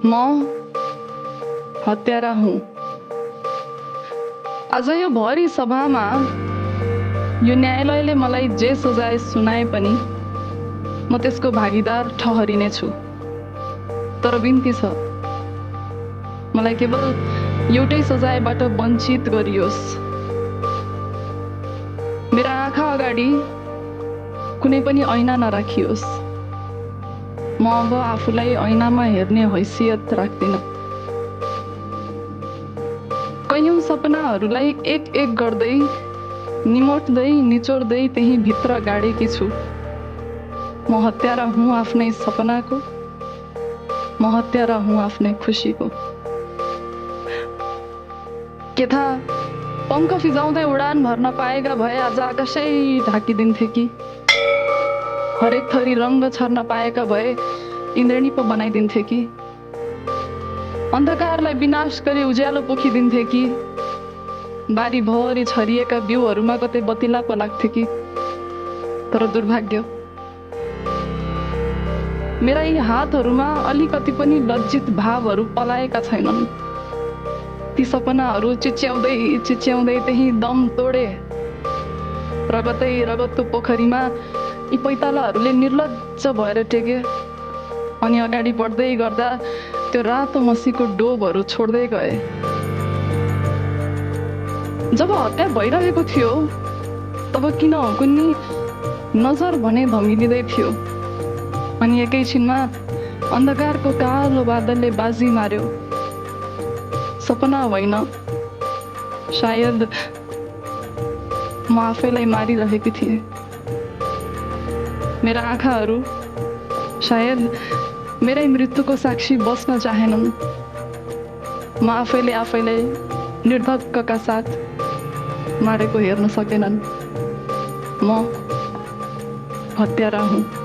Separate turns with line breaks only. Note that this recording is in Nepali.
म हत्यारा हुँ। आज यो भरि सभामा यो न्यायालयले मलाई जे सजाय सुनाए पनि म त्यसको भागीदार ठहरिनेछु। तर बिन्ती छ, मलाई केवल एउटै सजायबाट वञ्चित गरियोस्। मेरा आँखा अगाडि कुनै पनि ऐना नराखियोस्। म अब आफूलाई ऐनामा हेर्ने हैसियत राख्दिन। कैयौं सपनाहरूलाई एक एक गर्दै निमोट्दै निचोड्दै त्यही भित्र गाडेकी छु। म हत्यारा हुँ आफ्नै सपनाको, म हत्यारा हुँ आफ्नै खुसीको। के थाहा, पङ्ख फिजाउँदै उडान भर्न पाएका भए आज आकाशै ढाकिदिन्थे कि, हरेक थरी रङ्ग छर्न पाएका भए इन्द्रेणी पो बनाइदिन्थे कि, अन्धकारलाई विनाश गरी उज्यालो पोखिदिन्थे कि, बारीभरि छरिएका बिउहरूमा कतै बतिला पो लाग्थे कि। तर दुर्भाग्य, मेरा यी हातहरूमा अलिकति पनि लज्जित भावहरू पलाएका छैनन्। ती सपनाहरू चिच्याउँदै चिच्याउँदै त्यही दम तोडे। रगतै रगतको पोखरीमा यी पैतालाहरूले निर्लज्ज भएर टेके। अनि अगाडि बढ्दै गर्दा त्यो रातो मसीको डोबहरू छोड्दै गए। जब हत्या भइरहेको थियो तब किन कुन्नी नजर भने धमिलिँदै थियो। अनि एकैछिनमा अन्धकारको कालो बादलले बाजी मार्यो। सपना होइन, सायद म आफैलाई मारिरहेकी थिएँ। मेरा आँखाहरू सायद मेरै मृत्युको साक्षी बस्न चाहेनन्। म आफैले आफैलाई निर्धक्कका साथ मारेको हेर्न सकेनन्। म हत्यारा हुँ।